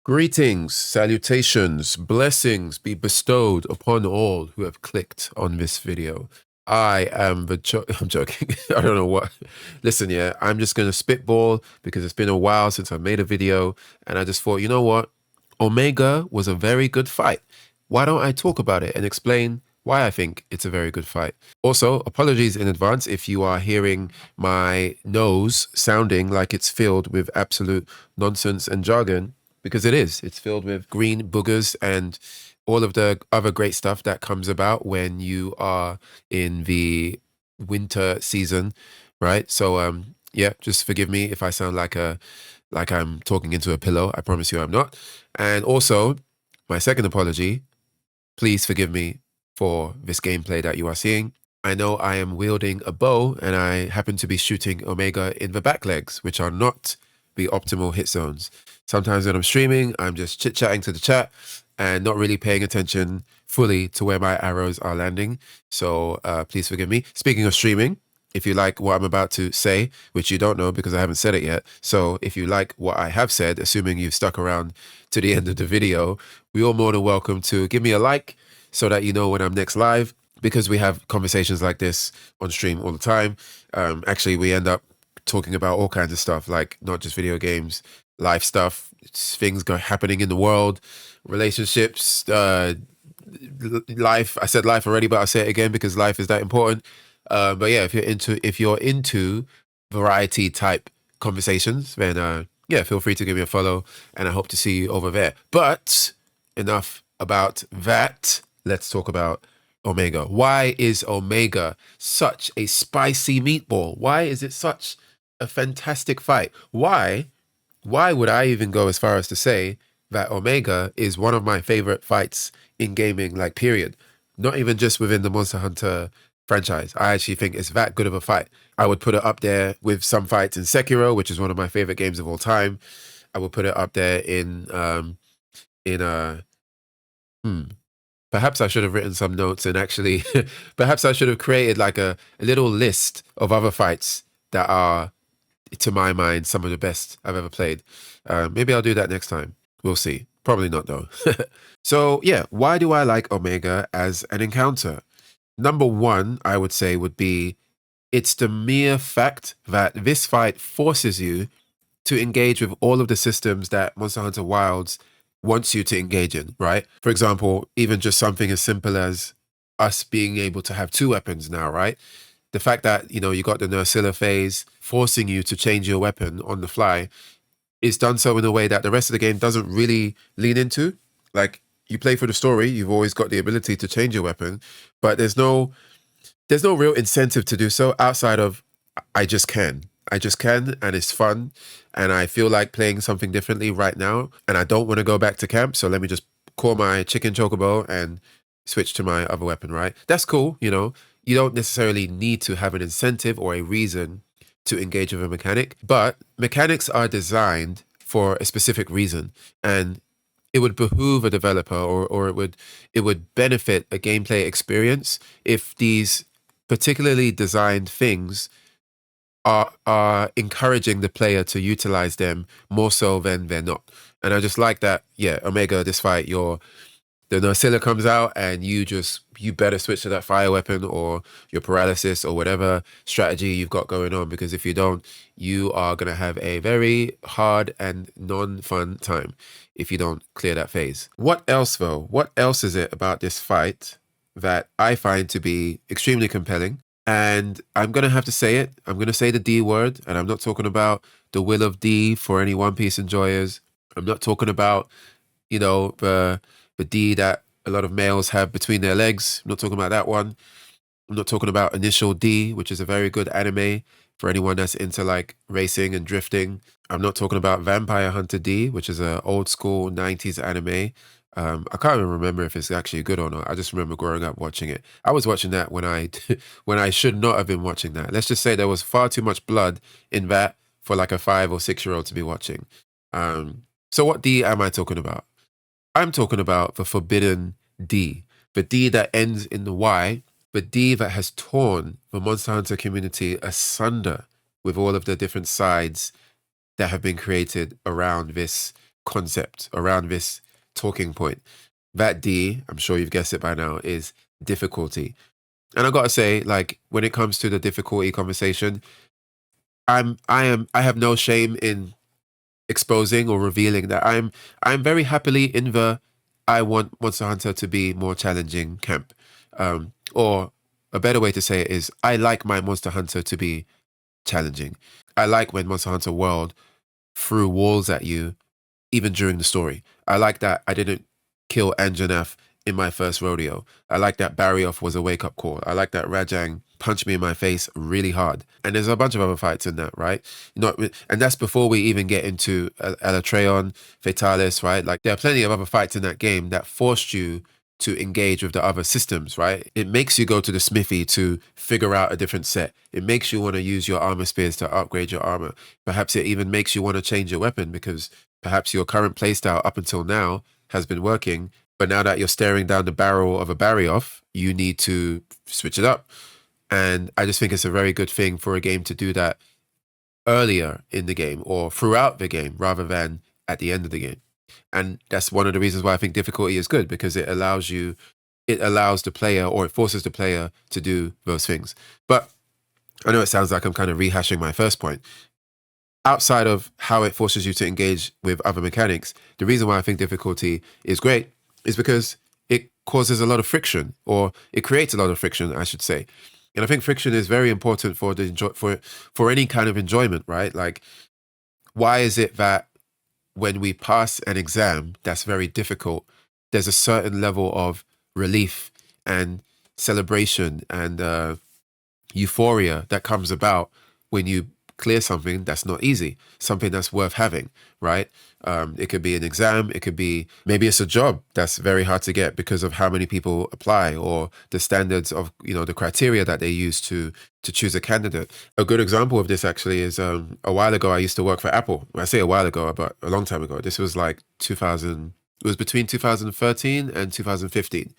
Greetings, salutations, blessings be bestowed upon all who have clicked on this video. I am I'm joking. I don't know what. Listen, yeah, I'm just going to spitball because it's been a while since I made a video. And I just thought, you know what? Omega was a very good fight. Why don't I talk about it and explain why I think it's a very good fight? Also, apologies in advance if you are hearing my nose sounding like it's filled with absolute nonsense and jargon, because it is. It's filled with green boogers and all of the other great stuff that comes about when you are in the winter season, right? So yeah, just forgive me if I sound like I'm talking into a pillow. I promise you I'm not. And also, my second apology, please forgive me for this gameplay that you are seeing. I know I am wielding a bow and I happen to be shooting Omega in the back legs, which are not the optimal hit zones. Sometimes when I'm streaming, I'm just chit-chatting to the chat and not really paying attention fully to where my arrows are landing. So please forgive me. Speaking of streaming, if you like what I'm about to say, which you don't know because I haven't said it yet. So if you like what I have said, assuming you've stuck around to the end of the video, you're more than welcome to give me a like so that you know when I'm next live, because we have conversations like this on stream all the time. Actually, we end up talking about all kinds of stuff, like not just video games, life stuff, things happening in the world, relationships, life. I said life already, but I'll say it again because life is that important. But yeah, if you're into variety type conversations, then yeah, feel free to give me a follow, and I hope to see you over there. But enough about that. Let's talk about Omega. Why is Omega such a spicy meatball? Why is it such a fantastic fight? Why would I even go as far as to say that Omega is one of my favorite fights in gaming, like period? Not even just within the Monster Hunter franchise. I actually think it's that good of a fight. I would put it up there with some fights in Sekiro, which is one of my favorite games of all time. I would put it up there in perhaps I should have written some notes and actually, perhaps I should have created like a little list of other fights that are, to my mind, some of the best I've ever played. Maybe I'll do that next time. We'll see. Probably not though. So yeah, why do I like Omega as an encounter? Number one, I would say, would be it's the mere fact that this fight forces you to engage with all of the systems that Monster Hunter Wilds wants you to engage in, right? For example, even just something as simple as us being able to have two weapons now, right? The fact that, you know, you got the Nursilla phase forcing you to change your weapon on the fly is done so in a way that the rest of the game doesn't really lean into. Like, you play for the story, you've always got the ability to change your weapon, but there's no real incentive to do so outside of I just can. I just can, and it's fun, and I feel like playing something differently right now, and I don't want to go back to camp, so let me just call my chicken chocobo and switch to my other weapon, right? That's cool, you know. You don't necessarily need to have an incentive or a reason to engage with a mechanic, but mechanics are designed for a specific reason, and it would behoove a developer, or it would benefit a gameplay experience if these particularly designed things are encouraging the player to utilize them more so than they're not. And I just like that, yeah, Omega, this fight, the Nursilla comes out and you better switch to that fire weapon or your paralysis or whatever strategy you've got going on, because if you don't, you are going to have a very hard and non-fun time if you don't clear that phase. What else though? What else is it about this fight that I find to be extremely compelling? And I'm going to have to say it. I'm going to say the D word, and I'm not talking about the Will of D for any One Piece enjoyers. I'm not talking about, you know, the D that a lot of males have between their legs. I'm not talking about that one. I'm not talking about Initial D, which is a very good anime for anyone that's into like racing and drifting. I'm not talking about Vampire Hunter D, which is an old school 90s anime. I can't even remember if it's actually good or not. I just remember growing up watching it. I was watching that when I when I should not have been watching that. Let's just say there was far too much blood in that for like a 5 or 6-year-old to be watching. So what D am I talking about? I'm talking about the forbidden D, the D that ends in the Y, the D that has torn the Monster Hunter community asunder with all of the different sides that have been created around this concept, around this talking point. That D, I'm sure you've guessed it by now, is difficulty. And I gotta say, like, when it comes to the difficulty conversation, I have no shame in exposing or revealing that I'm very happily in the I want Monster Hunter to be more challenging camp. Or a better way to say it is I like my Monster Hunter to be challenging. I like when Monster Hunter World threw walls at you even during the story. I like that I didn't kill Anjanath in my first rodeo. I like that Barrioth was a wake up call. I like that Rajang punched me in my face really hard. And there's a bunch of other fights in that, right? And that's before we even get into Elatreon, Fatalis, right? Like there are plenty of other fights in that game that forced you to engage with the other systems, right? It makes you go to the smithy to figure out a different set. It makes you want to use your armor spears to upgrade your armor. Perhaps it even makes you want to change your weapon because perhaps your current playstyle up until now has been working, but now that you're staring down the barrel of a Barrioth, you need to switch it up. And I just think it's a very good thing for a game to do that earlier in the game or throughout the game rather than at the end of the game. And that's one of the reasons why I think difficulty is good, because it allows the player, or it forces the player to do those things. But I know it sounds like I'm kind of rehashing my first point. Outside of how it forces you to engage with other mechanics, the reason why I think difficulty is great is because it causes a lot of friction, or it creates a lot of friction, I should say. And I think friction is very important for for any kind of enjoyment, right? Like, why is it that when we pass an exam that's very difficult, there's a certain level of relief and celebration and euphoria that comes about when you clear something that's not easy, something that's worth having, right? It could be an exam, it could be, maybe it's a job that's very hard to get because of how many people apply, or the standards of, the criteria that they use to choose a candidate. A good example of this actually is a while ago I used to work for Apple. I say a while ago, but a long time ago. This was like 2000, it was between 2013 and 2015.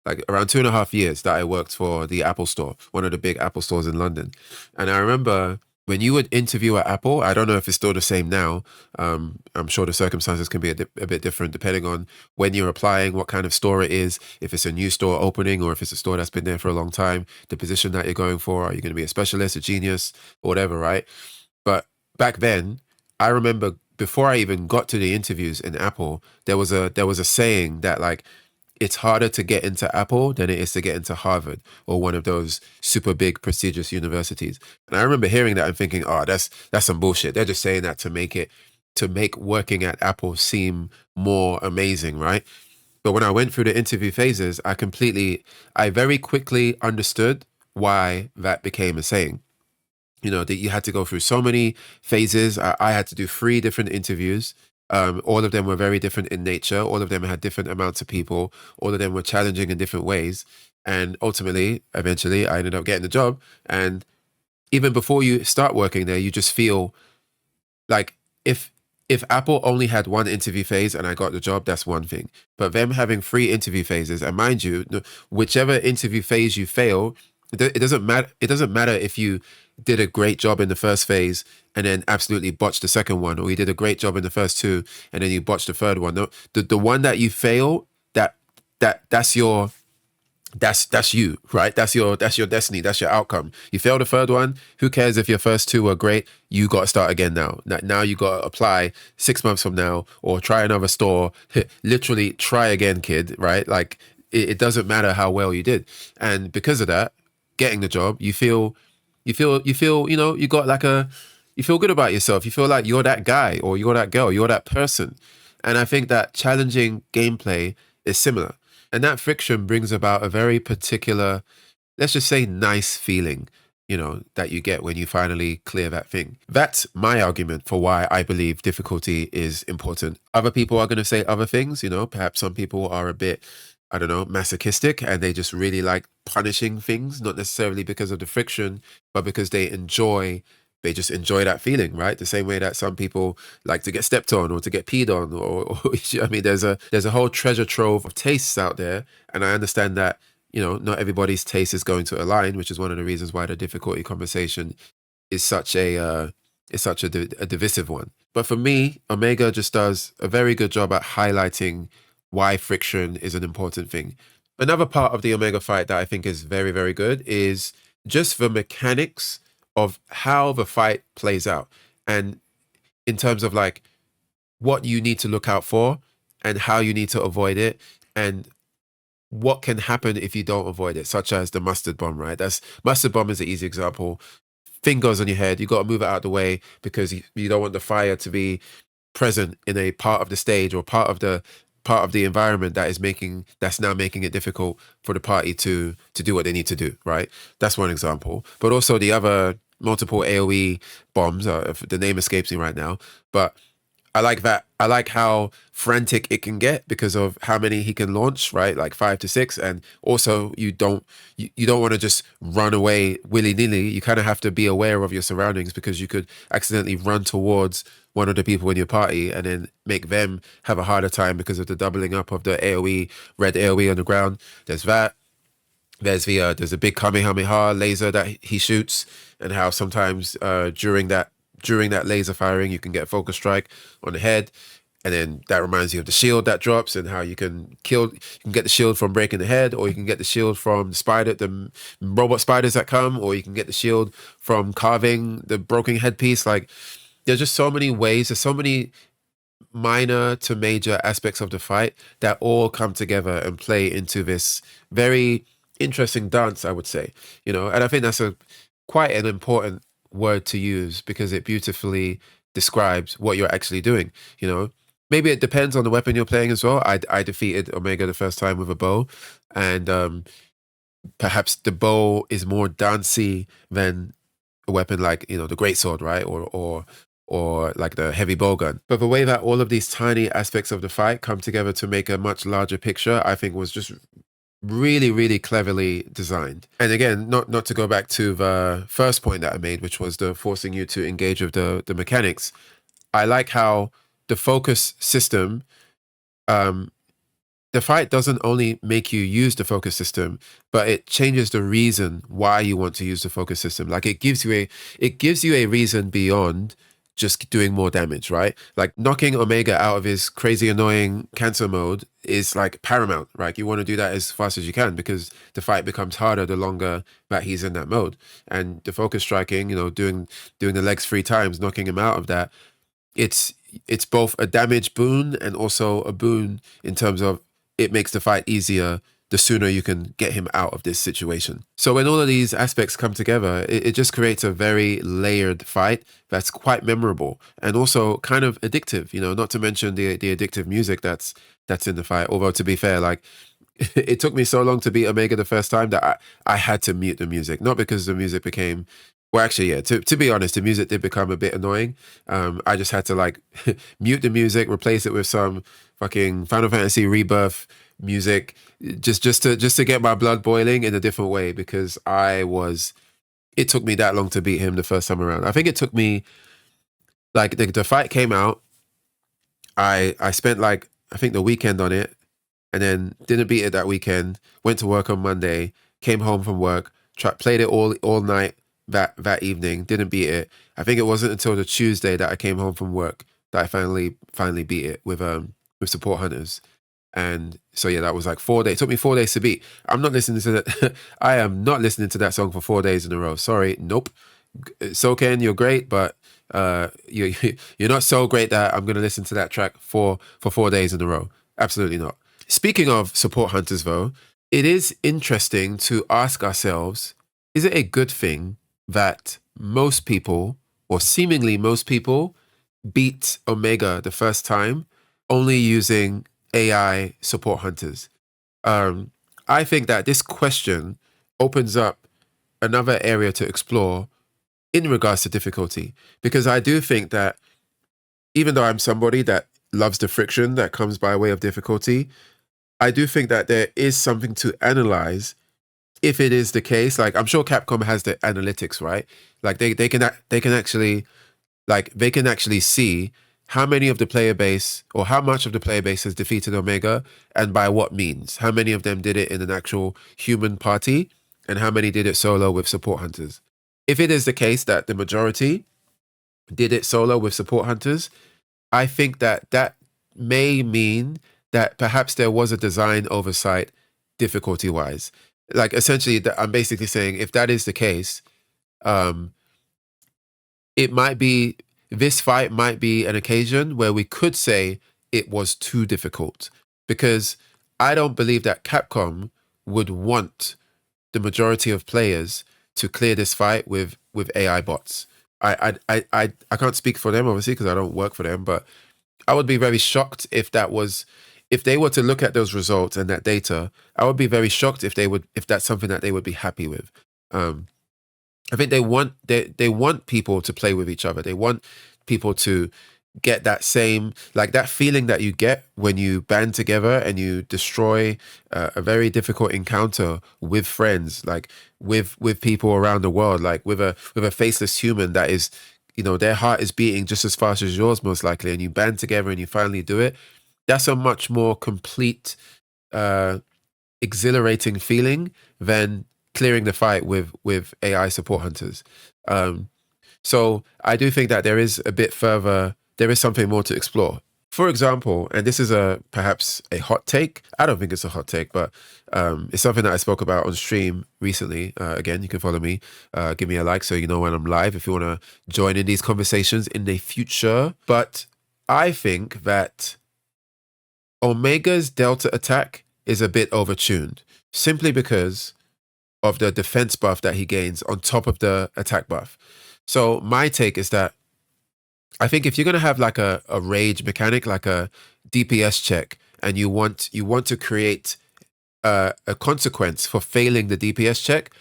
Like around 2.5 years that I worked for the Apple store, one of the big Apple stores in London. And I remember when you would interview at Apple, I don't know if it's still the same now. I'm sure the circumstances can be a bit different depending on when you're applying, what kind of store it is, if it's a new store opening or if it's a store that's been there for a long time, the position that you're going for. Are you going to be a specialist, a genius, or whatever, right? But back then, I remember before I even got to the interviews in Apple, there was a saying that, like, it's harder to get into Apple than it is to get into Harvard or one of those super big prestigious universities. And I remember hearing that and thinking, oh, that's some bullshit. They're just saying that to make working at Apple seem more amazing, right? But when I went through the interview phases, I very quickly understood why that became a saying. That you had to go through so many phases. I had to do 3 different interviews. All of them were very different in nature. All of them had different amounts of people. All of them were challenging in different ways. And ultimately, eventually, I ended up getting the job. And even before you start working there, you just feel like if Apple only had 1 interview phase and I got the job, that's one thing. But them having 3 interview phases, and mind you, whichever interview phase you fail, it doesn't matter. It doesn't matter if you did a great job in the first phase and then absolutely botched the second one, or you did a great job in the first 2 and then you botched the third one. The one that you fail, that's you, right? That's your destiny. That's your outcome. You fail the third one. Who cares if your first 2 were great? You got to start again now. Now you got to apply 6 months from now, or try another store. Literally try again, kid. Right? Like it doesn't matter how well you did, and because of that, getting the job, you feel, you got like you feel good about yourself. You feel like you're that guy, or you're that girl, you're that person. And I think that challenging gameplay is similar. And that friction brings about a very particular, let's just say, nice feeling, that you get when you finally clear that thing. That's my argument for why I believe difficulty is important. Other people are going to say other things, perhaps some people are a bit, I don't know, masochistic, and they just really like punishing things, not necessarily because of the friction, but because they just enjoy that feeling, right? The same way that some people like to get stepped on or to get peed on, or I mean, there's a whole treasure trove of tastes out there, and I understand that not everybody's taste is going to align, which is one of the reasons why the difficulty conversation is such a divisive one. But for me, Omega just does a very good job at highlighting why friction is an important thing. Another part of the Omega fight that I think is very, very good is just the mechanics of how the fight plays out. And in terms of like what you need to look out for and how you need to avoid it and what can happen if you don't avoid it, such as the mustard bomb, right? That's mustard bomb is an easy example. Thing goes on your head, you got to move it out of the way because you don't want the fire to be present in a part of the stage or part of the environment that's now making it difficult for the party to do what they need to do, right? That's one example. But also the other multiple AoE bombs, the name escapes me right now, but I like that. I like how frantic it can get because of how many he can launch, right? Like 5 to 6. And also you don't want to just run away willy-nilly. You kind of have to be aware of your surroundings because you could accidentally run towards one of the people in your party and then make them have a harder time because of the doubling up of the AoE, red AoE on the ground. There's that. There's a big Kamehameha laser that he shoots, and how sometimes during that laser firing you can get a focus strike on the head, and then that reminds you of the shield that drops and how you can get the shield from breaking the head, or you can get the shield from the robot spiders that come, or you can get the shield from carving the broken headpiece. Like, there's just so many ways, there's so many minor to major aspects of the fight that all come together and play into this very interesting dance, I would say. And I think that's quite an important word to use because it beautifully describes what you're actually doing. Maybe it depends on the weapon you're playing as well. I defeated Omega the first time with a bow, and perhaps the bow is more dancey than a weapon like the greatsword, right? Or like the heavy bowgun. But the way that all of these tiny aspects of the fight come together to make a much larger picture, I think was just really, really cleverly designed. And again, not to go back to the first point that I made, which was the forcing you to engage with the mechanics. I like how the focus system, the fight doesn't only make you use the focus system, but it changes the reason why you want to use the focus system. Like, it gives you a reason beyond just doing more damage, right? Like, knocking Omega out of his crazy annoying cancer mode is like paramount, right? You want to do that as fast as you can because the fight becomes harder the longer that he's in that mode. And the focus striking, doing the legs 3 times, knocking him out of that, it's both a damage boon and also a boon in terms of it makes the fight easier the sooner you can get him out of this situation. So when all of these aspects come together, it just creates a very layered fight that's quite memorable and also kind of addictive, not to mention the addictive music that's in the fight. Although, to be fair, like, it took me so long to beat Omega the first time that I had to mute the music. Not because the music became... Well, actually, yeah, to be honest, the music did become a bit annoying. I just had to, like, mute the music, replace it with some fucking Final Fantasy Rebirth music, just to get my blood boiling in a different way, because it took me that long to beat him the first time around. I think it took me, like, the fight came out, I spent, like, I think the weekend on it, and then didn't beat it that weekend, went to work on Monday, came home from work, played it all night that evening, didn't beat it. I think it wasn't until the Tuesday that I came home from work that I finally beat it with Support Hunters. And so yeah, that was like 4 days. It took me 4 days to beat. I'm not listening to that. I am not listening to that song for 4 days in a row. Sorry, nope. Soken, you're great, but you're not so great that I'm gonna listen to that track for 4 days in a row. Absolutely not. Speaking of Support Hunters, though, it is interesting to ask ourselves: is it a good thing that most people, or seemingly most people, beat Omega the first time only using AI Support Hunters? I think that this question opens up another area to explore in regards to difficulty, because I do think that even though I'm somebody that loves the friction that comes by way of difficulty, I do think that there is something to analyze if it is the case. Like, I'm sure Capcom has the analytics, right? Like, they can actually, like, they can actually see how many of the player base, or how much of the player base, has defeated Omega, and by what means. How many of them did it in an actual human party, and how many did it solo with Support Hunters. if it is the case that the majority did it solo with support hunters, I think that that may mean that perhaps there was a design oversight difficulty wise. Like essentially, I'm basically saying if that is the case, um, it might be this fight might be an occasion where we could say it was too difficult because I don't believe that Capcom would want the majority of players to clear this fight with AI bots. I can't speak for them obviously because I don't work for them, but I would be very shocked if they were to look at those results and that data. I would be very shocked if that's something that they would be happy with. Um, I think they want people to play with each other. They want people to get that same like that feeling that you get when you band together and you destroy a very difficult encounter with friends, like with people around the world, like with a faceless human that is, their heart is beating just as fast as yours most likely, and you band together and you finally do it. That's a much more complete, uh, exhilarating feeling than clearing the fight with AI support hunters. Um, so I do think that there is a bit further. There is something more to explore. For example, and this is perhaps a hot take. I don't think it's a hot take, but it's something that I spoke about on stream recently. Again, you can follow me, give me a like so you know when I'm live if you want to join in these conversations in the future. But I think that Omega's Delta attack is a bit overtuned simply because of the defense buff that he gains on top of the attack buff. So my take is that I think if you're gonna have like a rage mechanic, like a DPS check, and you want to create a consequence for failing the DPS check,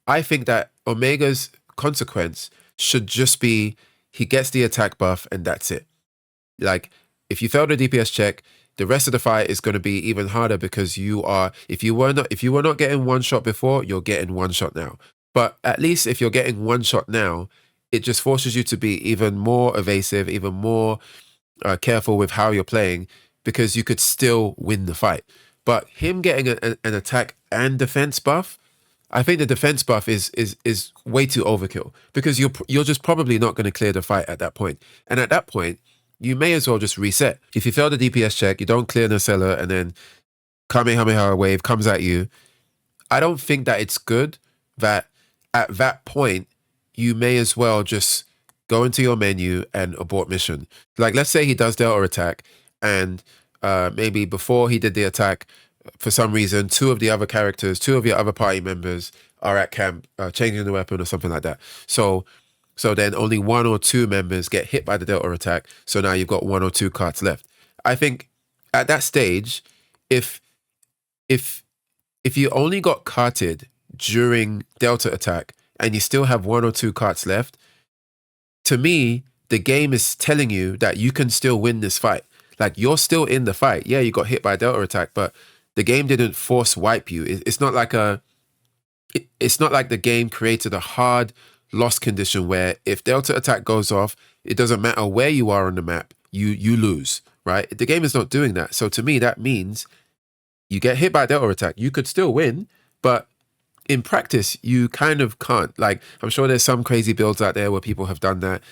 I think that Omega's consequence should just be he gets the attack buff and that's it. Like if you fail the DPS check, the rest of the fight is going to be even harder because if you were not getting one shot before, you're getting one shot now. But at least if you're getting one shot now, it just forces you to be even more evasive, even more careful with how you're playing because you could still win the fight. But him getting an attack and defense buff, I think the defense buff is way too overkill because you're just probably not going to clear the fight at that point. And at that point, you may as well just reset. If you fail the DPS check, you don't clear Nacella, and then Kamehameha wave comes at you. I don't think that it's good that at that point you may as well just go into your menu and abort mission. Like let's say he does Delta attack, and maybe before he did the attack, for some reason, two of your other party members are at camp changing the weapon or something like that. So then only one or two members get hit by the Delta attack. So now you've got one or two cards left. I think at that stage, if you only got carted during Delta attack and you still have one or two cards left, to me, the game is telling you that you can still win this fight. Like you're still in the fight. Yeah, you got hit by Delta attack, but the game didn't force wipe you. It's not like it's not like the game created a hard loss condition where if Delta attack goes off, it doesn't matter where you are on the map, you lose, right? The game is not doing that. So to me, that means you get hit by Delta attack, you could still win, but in practice, you kind of can't. Like, I'm sure there's some crazy builds out there where people have done that,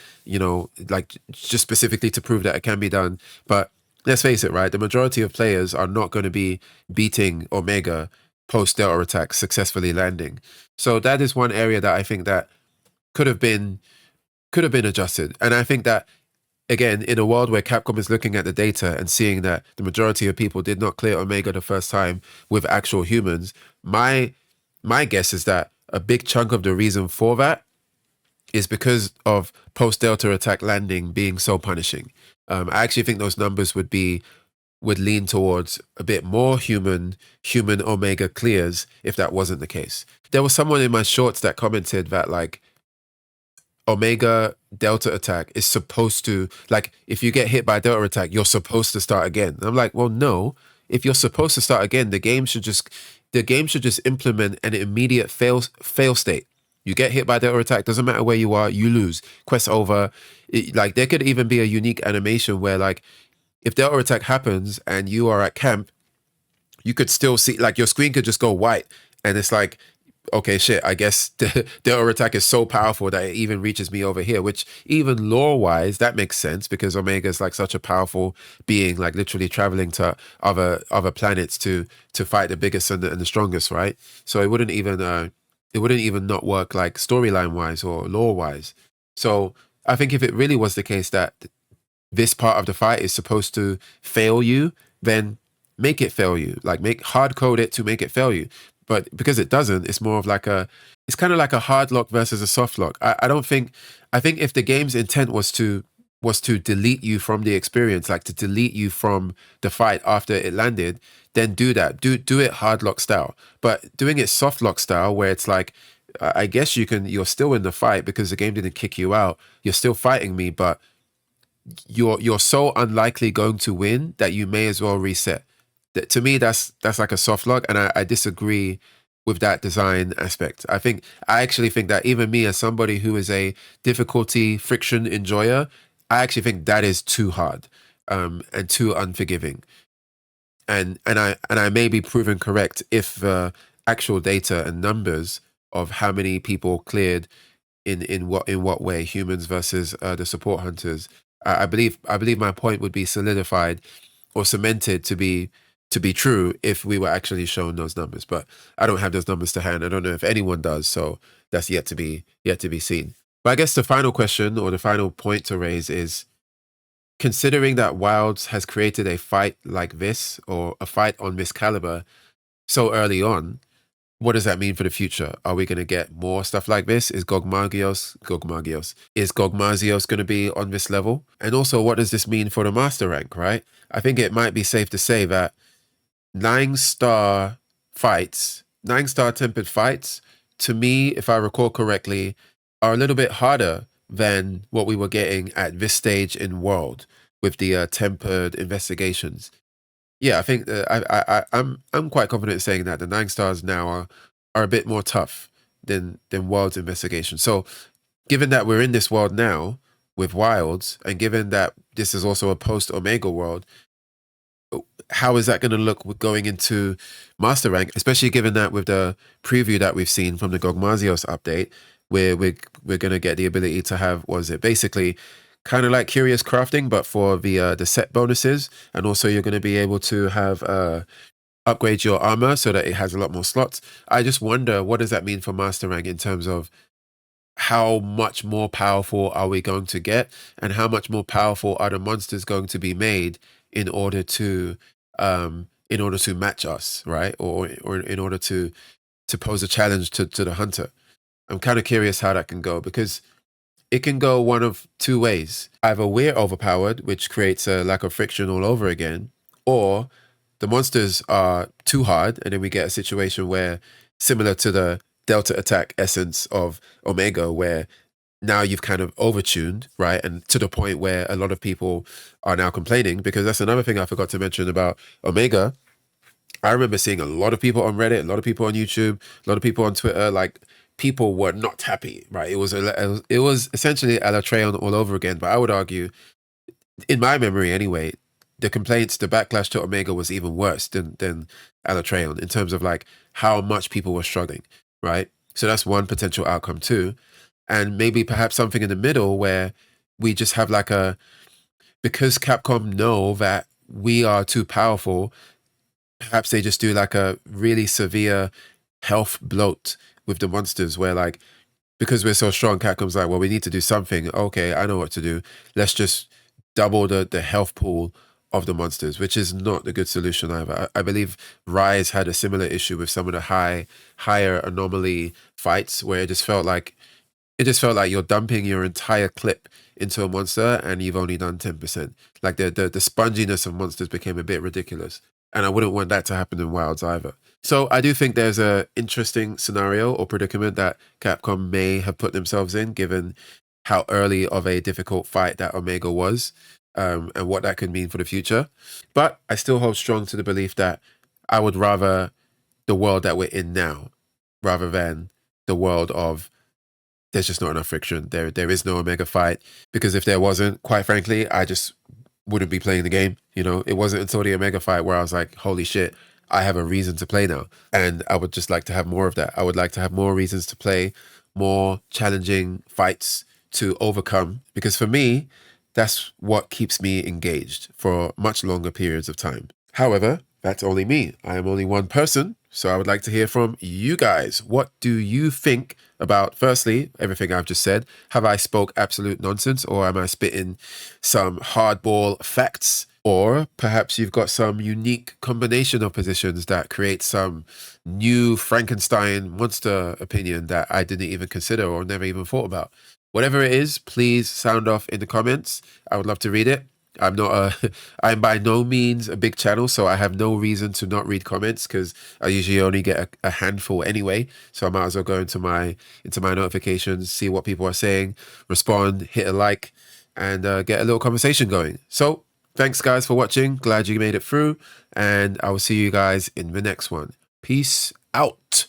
like just specifically to prove that it can be done. But let's face it, right? The majority of players are not going to be beating Omega post Delta attack successfully landing. So that is one area that I think that could have been adjusted. And I think that, again, in a world where Capcom is looking at the data and seeing that the majority of people did not clear Omega the first time with actual humans, my guess is that a big chunk of the reason for that is because of post-Delta attack landing being so punishing. I actually think those numbers would lean towards a bit more human Omega clears if that wasn't the case. There was someone in my shorts that commented that like Omega Delta attack is supposed to, like, if you get hit by Delta attack, you're supposed to start again. And I'm like, well, no. If you're supposed to start again, the game should just implement an immediate fail state. You get hit by Delta attack, doesn't matter where you are, you lose. Quest over. Like there could even be a unique animation where like if Delta attack happens and you are at camp, you could still see like your screen could just go white and it's like okay, shit, I guess the aura attack is so powerful that it even reaches me over here, which even lore wise, that makes sense because Omega is like such a powerful being, like literally traveling to other planets to fight the biggest and the strongest, right? So it wouldn't even not work like storyline wise or lore wise. So I think if it really was the case that this part of the fight is supposed to fail you, then make it fail you. Like make hard code it to make it fail you. But because it doesn't, it's more of like it's kind of like a hard lock versus a soft lock. I don't think, I think if the game's intent was to delete you from the experience, like to delete you from the fight after it landed, then do that. Do it hard lock style. But doing it soft lock style, where it's like, I guess you're still in the fight because the game didn't kick you out. You're still fighting me, but you're so unlikely going to win that you may as well reset. To me, that's like a soft lock, and I disagree with that design aspect. I actually think that even me as somebody who is a difficulty friction enjoyer, I actually think that is too hard, and too unforgiving. And I may be proven correct if the actual data and numbers of how many people cleared in what way, humans versus the support hunters. I believe my point would be solidified or cemented to be true if we were actually shown those numbers. But I don't have those numbers to hand. I don't know if anyone does, so that's yet to be seen. But I guess the final question or the final point to raise is, considering that Wilds has created a fight like this or a fight on this caliber so early on, what does that mean for the future? Are we going to get more stuff like this? Is Gogmazios going to be on this level? And also, what does this mean for the master rank, right? I think it might be safe to say that 9-star fights, 9-star tempered fights, to me, if I recall correctly, are a little bit harder than what we were getting at this stage in World with the tempered investigations. Yeah, I think I'm quite confident in saying that the 9 stars now are a bit more tough than World's investigation. So, given that we're in this world now with Wilds, and given that this is also a post Omega world, how is that going to look going into Master Rank, especially given that with the preview that we've seen from the Gogmazios update, where we're going to get the ability to have, what is it, basically kind of like Curious Crafting, but for the set bonuses, and also you're going to be able to have upgrade your armor so that it has a lot more slots. I just wonder, what does that mean for Master Rank in terms of how much more powerful are we going to get, and how much more powerful are the monsters going to be made in order to match us, right? Or in order to pose a challenge to the hunter. I'm kind of curious how that can go, because it can go one of two ways. Either we're overpowered, which creates a lack of friction all over again, or the monsters are too hard, and then we get a situation where, similar to the Delta attack essence of Omega, where now you've kind of overtuned, right? And to the point where a lot of people are now complaining, because that's another thing I forgot to mention about Omega. I remember seeing a lot of people on Reddit, a lot of people on YouTube, a lot of people on Twitter, like, people were not happy, right? It was essentially Alatreon all over again. But I would argue, in my memory anyway, the complaints, the backlash to Omega was even worse than Alatreon in terms of like how much people were struggling, right? So that's one potential outcome too. And maybe perhaps something in the middle where we just have like because Capcom know that we are too powerful, perhaps they just do like a really severe health bloat with the monsters, where like, because we're so strong, Capcom's like, well, we need to do something. Okay, I know what to do. Let's just double the health pool of the monsters, which is not a good solution either. I believe Rise had a similar issue with some of the higher anomaly fights, where it just felt like you're dumping your entire clip into a monster and you've only done 10%. Like the sponginess of monsters became a bit ridiculous. And I wouldn't want that to happen in Wilds either. So I do think there's a interesting scenario or predicament that Capcom may have put themselves in, given how early of a difficult fight that Omega was, and what that could mean for the future. But I still hold strong to the belief that I would rather the world that we're in now, rather than the world of there's just not enough friction. There is no Omega fight, because if there wasn't, quite frankly, I just wouldn't be playing the game. You know, it wasn't until the Omega fight where I was like, holy shit, I have a reason to play now. And I would just like to have more of that. I would like to have more reasons to play, more challenging fights to overcome. Because for me, that's what keeps me engaged for much longer periods of time. However, that's only me. I am only one person. So I would like to hear from you guys. What do you think about, firstly, everything I've just said? Have I spoke absolute nonsense, or am I spitting some hardball facts? Or perhaps you've got some unique combination of positions that create some new Frankenstein monster opinion that I didn't even consider or never even thought about. Whatever it is, please sound off in the comments. I would love to read it. I'm not a, I'm by no means a big channel, so I have no reason to not read comments because I usually only get a handful anyway. So I might as well go into my notifications, see what people are saying, respond, hit a like, and get a little conversation going. So thanks guys for watching. Glad you made it through, and I will see you guys in the next one. Peace out.